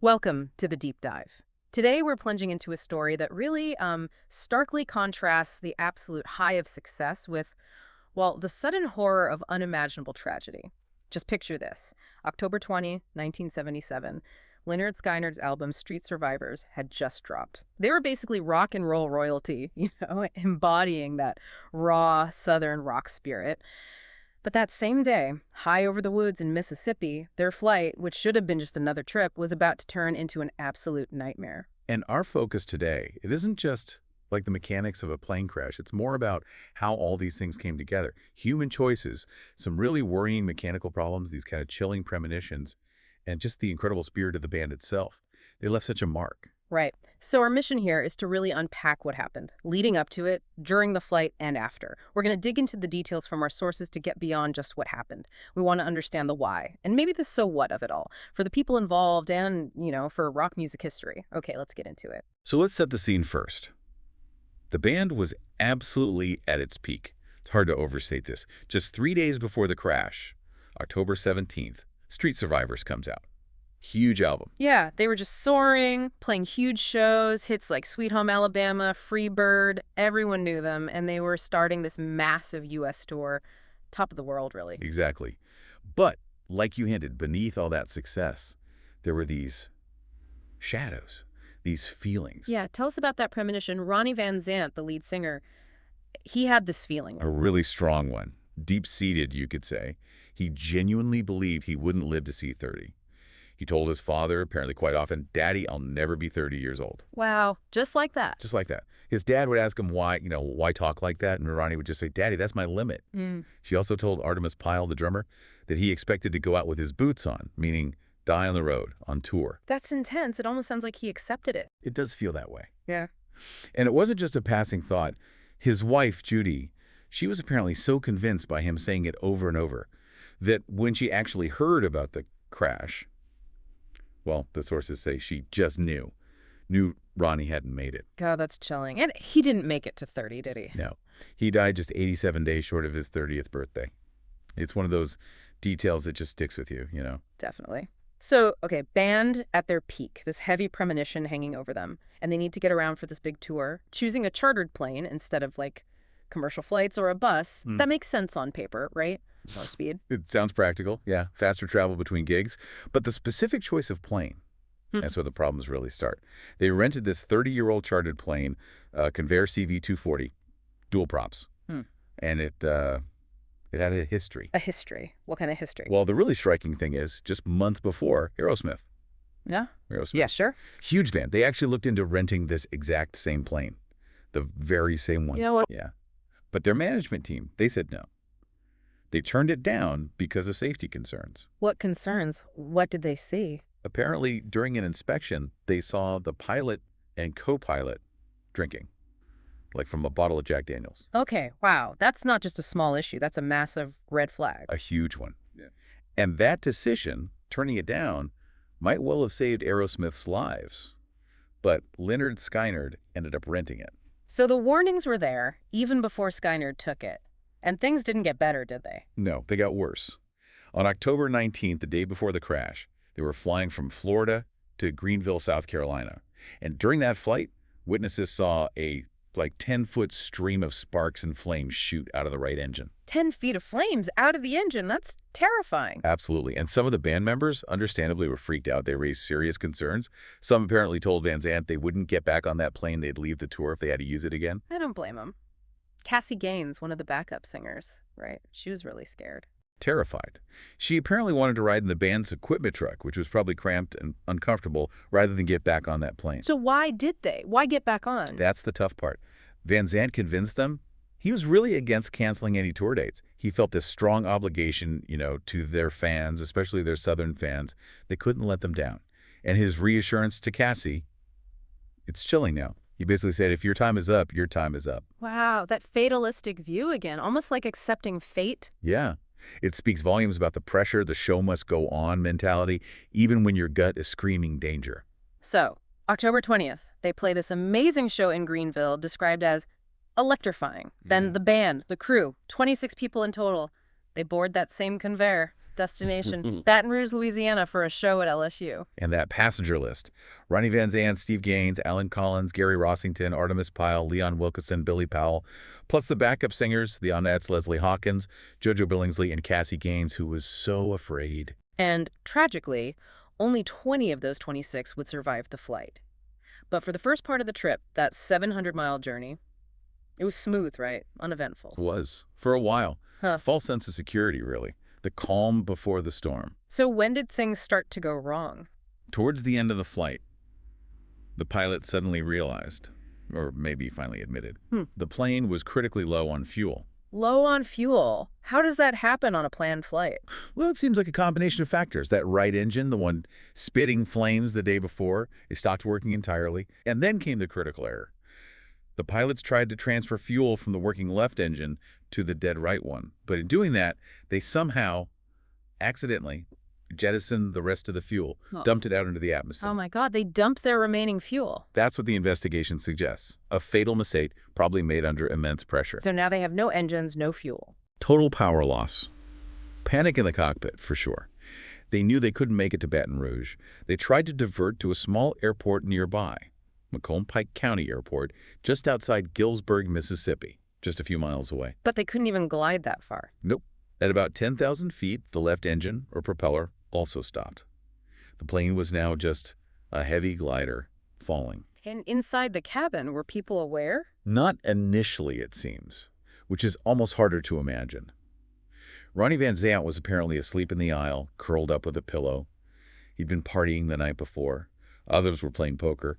Welcome to the Deep Dive. Today we're plunging into a story that really starkly contrasts the absolute high of success with, well, the sudden horror of unimaginable tragedy. Just picture this. October 20, 1977, Lynyrd Skynyrd's album Street Survivors had just dropped. They were basically rock and roll royalty, embodying that raw Southern rock spirit. But that same day, high over the woods in Mississippi, their flight, which should have been just another trip, was about to turn into an absolute nightmare. And our focus today, it isn't just like the mechanics of a plane crash. It's more about how all these things came together. Human choices, some really worrying mechanical problems, these kind of chilling premonitions, and just the incredible spirit of the band itself. They left such a mark. Right. So our mission here is to really unpack what happened, leading up to it, during the flight, and after. We're going to dig into the details from our sources to get beyond just what happened. We want to understand the why, and maybe the so what of it all, for the people involved and, for rock music history. Okay, let's get into it. So let's set the scene first. The band was absolutely at its peak. It's hard to overstate this. Just 3 days before the crash, October 17th, Street Survivors comes out. Huge album. Yeah, they were just soaring, playing huge shows, hits like Sweet Home Alabama, Free Bird. Everyone knew them, and they were starting this massive U.S. tour. Top of the world, really. Exactly. But, like you hinted, beneath all that success, there were these shadows, these feelings. Yeah, tell us about that premonition. Ronnie Van Zant, the lead singer, he had this feeling. A really strong one. Deep-seated, you could say. He genuinely believed he wouldn't live to see 30. He told his father, apparently quite often, "Daddy, I'll never be 30 years old." Wow, just like that. Just like that. His dad would ask him why, why talk like that? And Ronnie would just say, "Daddy, that's my limit." She also told Artemis Pyle, the drummer, that he expected to go out with his boots on, meaning die on the road, on tour. That's intense. It almost sounds like he accepted it. It does feel that way. Yeah. And it wasn't just a passing thought. His wife, Judy, she was apparently so convinced by him saying it over and over that when she actually heard about the crash, well, the sources say she just knew Ronnie hadn't made it. God, that's chilling. And he didn't make it to 30, did he? No. He died just 87 days short of his 30th birthday. It's one of those details that just sticks with you, Definitely. So, okay, band at their peak, this heavy premonition hanging over them, and they need to get around for this big tour, choosing a chartered plane instead of, commercial flights or a bus. That makes sense on paper, right? More speed. It sounds practical, yeah. Faster travel between gigs. But the specific choice of plane, that's where the problems really start. They rented this 30-year-old chartered plane, Convair CV-240, dual props. And it had a history. A history? What kind of history? Well, the really striking thing is, just months before, Aerosmith. Yeah? Aerosmith. Yeah, sure. Huge band. They actually looked into renting this exact same plane. The very same one. You know what? Yeah. But their management team, they said no. They turned it down because of safety concerns. What concerns? What did they see? Apparently, during an inspection, they saw the pilot and co-pilot drinking, like from a bottle of Jack Daniels. Okay, wow. That's not just a small issue. That's a massive red flag. A huge one. Yeah. And that decision, turning it down, might well have saved Aerosmith's lives. But Lynyrd Skynyrd ended up renting it. So the warnings were there, even before Skynyrd took it. And things didn't get better, did they? No, they got worse. On October 19th, the day before the crash, they were flying from Florida to Greenville, South Carolina. And during that flight, witnesses saw a 10-foot stream of sparks and flames shoot out of the right engine. 10 feet of flames out of the engine. That's terrifying. Absolutely. And some of the band members, understandably, were freaked out. They raised serious concerns. Some apparently told Van Zant they wouldn't get back on that plane. They'd leave the tour if they had to use it again. I don't blame them. Cassie Gaines, one of the backup singers, right? She was really scared. Terrified. She apparently wanted to ride in the band's equipment truck, which was probably cramped and uncomfortable, rather than get back on that plane. So why did they? Why get back on? That's the tough part. Van Zant convinced them he was really against canceling any tour dates. He felt this strong obligation, to their fans, especially their Southern fans. They couldn't let them down. And his reassurance to Cassie, it's chilling now. He basically said, if your time is up, your time is up. Wow, that fatalistic view again, almost like accepting fate. Yeah. It speaks volumes about the pressure, the show must go on mentality, even when your gut is screaming danger. So, October 20th, they play this amazing show in Greenville described as electrifying. Then the band, the crew, 26 people in total, they board that same Convair. destination, Baton Rouge, Louisiana, for a show at LSU. And that passenger list: Ronnie Van Zant, Steve Gaines, Alan Collins, Gary Rossington, Artemis Pyle, Leon Wilkeson, Billy Powell, plus the backup singers, the Onettes, Leslie Hawkins, JoJo Billingsley, and Cassie Gaines, who was so afraid. And tragically, only 20 of those 26 would survive the flight. But for the first part of the trip, that 700-mile journey, it was smooth, right? Uneventful. It was, for a while. Huh. False sense of security, really. The calm before the storm. So when did things start to go wrong? Towards the end of the flight, the pilot suddenly realized, or maybe finally admitted, the plane was critically low on fuel. Low on fuel. How does that happen on a planned flight? Well, it seems like a combination of factors. That right engine, the one spitting flames the day before, it stopped working entirely. And then came the critical error. The pilots tried to transfer fuel from the working left engine to the dead right one. But in doing that, they somehow, accidentally, jettisoned the rest of the fuel, dumped it out into the atmosphere. Oh my God, they dumped their remaining fuel. That's what the investigation suggests. A fatal mistake, probably made under immense pressure. So now they have no engines, no fuel. Total power loss. Panic in the cockpit, for sure. They knew they couldn't make it to Baton Rouge. They tried to divert to a small airport nearby, Macomb-Pike County Airport, just outside Gillsburg, Mississippi, just a few miles away. But they couldn't even glide that far. Nope. At about 10,000 feet, the left engine, or propeller, also stopped. The plane was now just a heavy glider falling. And inside the cabin, were people aware? Not initially, it seems, which is almost harder to imagine. Ronnie Van Zant was apparently asleep in the aisle, curled up with a pillow. He'd been partying the night before. Others were playing poker,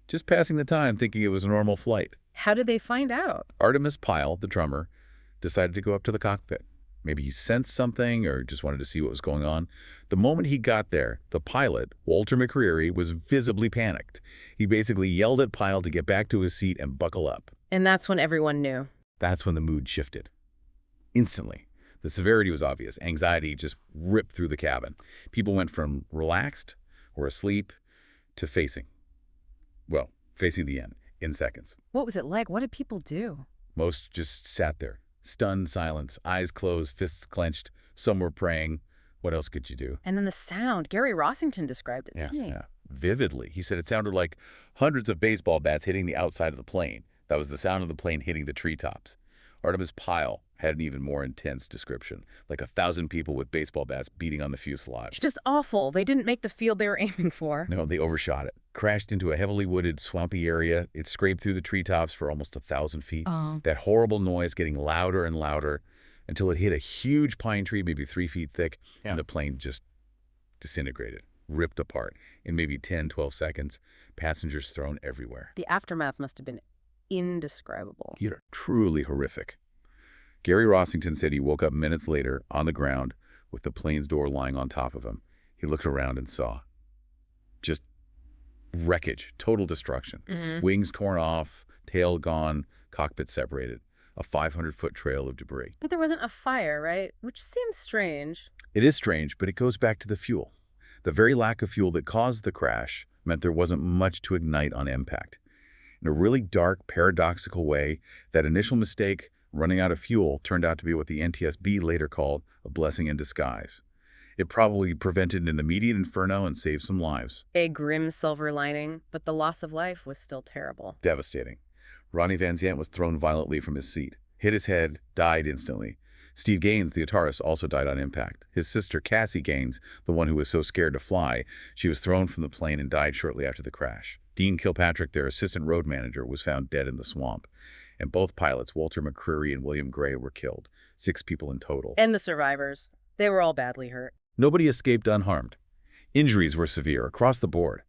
just passing the time thinking it was a normal flight. How did they find out? Artemis Pyle, the drummer, decided to go up to the cockpit. Maybe he sensed something or just wanted to see what was going on. The moment he got there, the pilot, Walter McCreary, was visibly panicked. He basically yelled at Pyle to get back to his seat and buckle up. And that's when everyone knew. That's when the mood shifted. Instantly. The severity was obvious. Anxiety just ripped through the cabin. People went from relaxed or asleep to facing the end in seconds. What was it like? What did people do? Most just sat there. Stunned silence, eyes closed, fists clenched. Some were praying. What else could you do? And then the sound. Gary Rossington described it, didn't he? Yeah, vividly. He said it sounded like hundreds of baseball bats hitting the outside of the plane. That was the sound of the plane hitting the treetops. Artemis Pyle had an even more intense description, like 1,000 people with baseball bats beating on the fuselage. Just awful. They didn't make the field they were aiming for. No, they overshot it. Crashed into a heavily wooded, swampy area. It scraped through the treetops for almost 1,000 feet. Oh. That horrible noise getting louder and louder until it hit a huge pine tree, maybe 3 feet thick, and the plane just disintegrated, ripped apart. In maybe 10, 12 seconds, passengers thrown everywhere. The aftermath must have been indescribable. Truly horrific. Gary Rossington said he woke up minutes later on the ground with the plane's door lying on top of him. He looked around and saw just wreckage, total destruction. Wings torn off, tail gone, cockpit separated. A 500-foot trail of debris. But there wasn't a fire, right? Which seems strange. It is strange, but it goes back to the fuel. The very lack of fuel that caused the crash meant there wasn't much to ignite on impact. In a really dark, paradoxical way, that initial mistake, running out of fuel, turned out to be what the NTSB later called a blessing in disguise. It probably prevented an immediate inferno and saved some lives. A grim silver lining, but the loss of life was still terrible. Devastating. Ronnie Van Zant was thrown violently from his seat, hit his head, died instantly. Steve Gaines, the guitarist, also died on impact. His sister, Cassie Gaines, the one who was so scared to fly, she was thrown from the plane and died shortly after the crash. Dean Kilpatrick, their assistant road manager, was found dead in the swamp. And both pilots, Walter McCreary and William Gray, were killed. 6 people in total. And the survivors. They were all badly hurt. Nobody escaped unharmed. Injuries were severe across the board.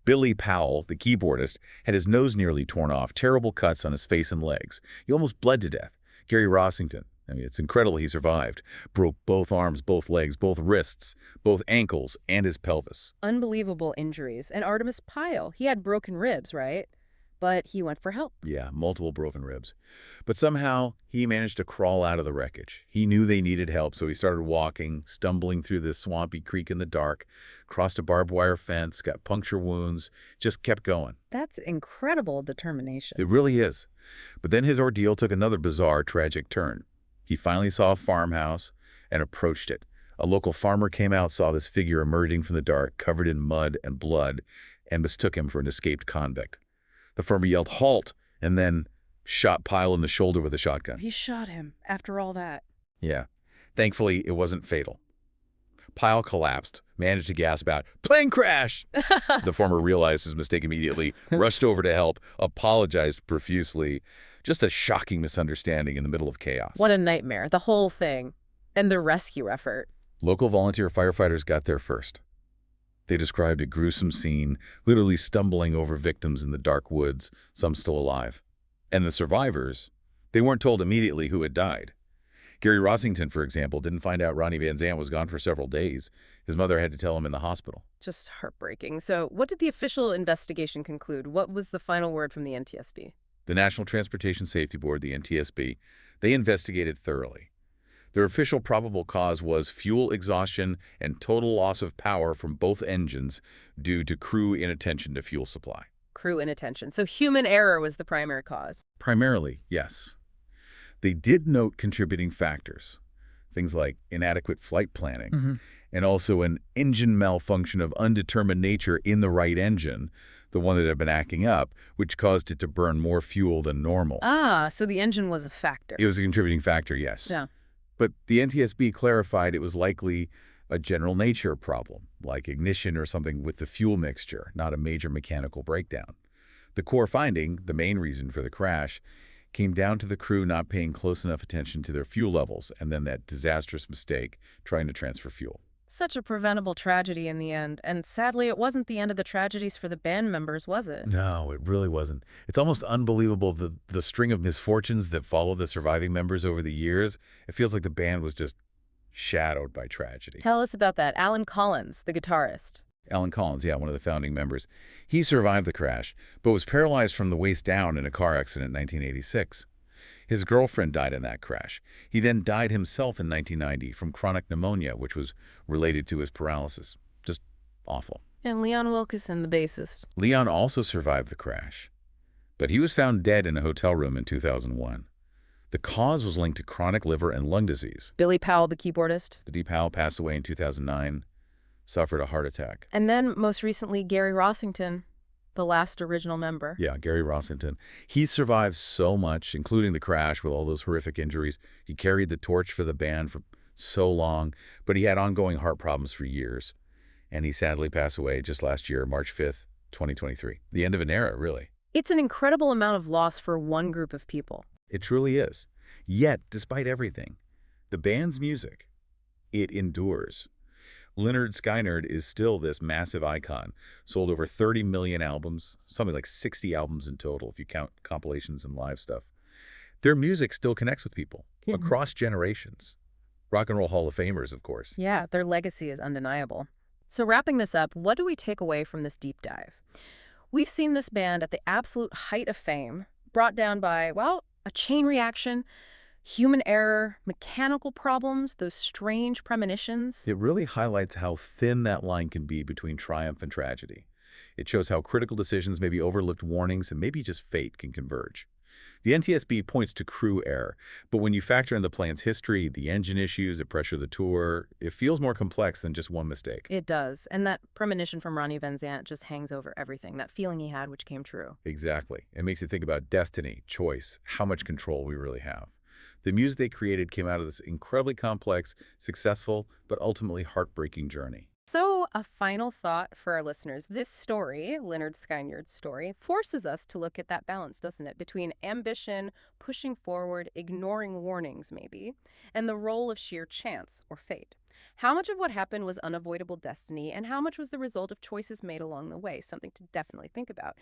Billy Powell, the keyboardist, had his nose nearly torn off, terrible cuts on his face and legs. He almost bled to death. Gary Rossington, it's incredible he survived. Broke both arms, both legs, both wrists, both ankles, and his pelvis. Unbelievable injuries. And Artemis Pyle, he had broken ribs, right? But he went for help. Yeah, multiple broken ribs. But somehow, he managed to crawl out of the wreckage. He knew they needed help, so he started walking, stumbling through this swampy creek in the dark, crossed a barbed wire fence, got puncture wounds, just kept going. That's incredible determination. It really is. But then his ordeal took another bizarre, tragic turn. He finally saw a farmhouse and approached it. A local farmer came out, saw this figure emerging from the dark, covered in mud and blood, and mistook him for an escaped convict. The farmer yelled, "Halt!" and then shot Pyle in the shoulder with a shotgun. He shot him after all that. Yeah. Thankfully, it wasn't fatal. Pyle collapsed, managed to gasp out, "Plane crash!" The farmer realized his mistake immediately, rushed over to help, apologized profusely. Just a shocking misunderstanding in the middle of chaos. What a nightmare, the whole thing. And the rescue effort. Local volunteer firefighters got there first. They described a gruesome scene, literally stumbling over victims in the dark woods, some still alive. And the survivors, they weren't told immediately who had died. Gary Rossington, for example, didn't find out Ronnie Van Zant was gone for several days. His mother had to tell him in the hospital. Just heartbreaking. So what did the official investigation conclude? What was the final word from the NTSB? The National Transportation Safety Board, the NTSB, they investigated thoroughly. Their official probable cause was fuel exhaustion and total loss of power from both engines due to crew inattention to fuel supply. Crew inattention. So human error was the primary cause. Primarily, yes. They did note contributing factors, things like inadequate flight planning, and also an engine malfunction of undetermined nature in the right engine, the one that had been acting up, which caused it to burn more fuel than normal. Ah, so the engine was a factor. It was a contributing factor, yes. Yeah. But the NTSB clarified it was likely a general nature problem, like ignition or something with the fuel mixture, not a major mechanical breakdown. The core finding, the main reason for the crash, came down to the crew not paying close enough attention to their fuel levels and then that disastrous mistake trying to transfer fuel. Such a preventable tragedy in the end. And sadly, it wasn't the end of the tragedies for the band members, was it? No, it really wasn't. It's almost unbelievable the string of misfortunes that followed the surviving members over the years. It feels like the band was just shadowed by tragedy. Tell us about that. Alan Collins, the guitarist. Alan Collins, yeah, one of the founding members. He survived the crash, but was paralyzed from the waist down in a car accident in 1986. His girlfriend died in that crash. He then died himself in 1990 from chronic pneumonia, which was related to his paralysis. Just awful. And Leon Wilkeson, the bassist. Leon also survived the crash, but he was found dead in a hotel room in 2001. The cause was linked to chronic liver and lung disease. Billy Powell, the keyboardist. Billy Powell passed away in 2009, suffered a heart attack. And then, most recently, Gary Rossington, the last original member. Yeah, Gary Rossington. He survived so much, including the crash with all those horrific injuries. He carried the torch for the band for so long, but he had ongoing heart problems for years. And he sadly passed away just last year, March 5th, 2023. The end of an era, really. It's an incredible amount of loss for one group of people. It truly is. Yet, despite everything, the band's music, it endures. Lynyrd Skynyrd is still this massive icon, sold over 30 million albums, something like 60 albums in total if you count compilations and live stuff. Their music still connects with people across generations. Rock and Roll Hall of Famers, of course. Yeah, their legacy is undeniable. So wrapping this up, what do we take away from this deep dive? We've seen this band at the absolute height of fame, brought down by, well, a chain reaction, human error, mechanical problems, those strange premonitions. It really highlights how thin that line can be between triumph and tragedy. It shows how critical decisions, maybe overlooked warnings, and maybe just fate can converge. The NTSB points to crew error, but when you factor in the plan's history, the engine issues that pressure the tour, it feels more complex than just one mistake. It does. And that premonition from Ronnie Van Zant just hangs over everything, that feeling he had which came true. Exactly. It makes you think about destiny, choice, how much control we really have. The music they created came out of this incredibly complex, successful, but ultimately heartbreaking journey. So, a final thought for our listeners. This story, Lynyrd Skynyrd's story, forces us to look at that balance, doesn't it? Between ambition, pushing forward, ignoring warnings, maybe, and the role of sheer chance or fate. How much of what happened was unavoidable destiny, and how much was the result of choices made along the way? Something to definitely think about.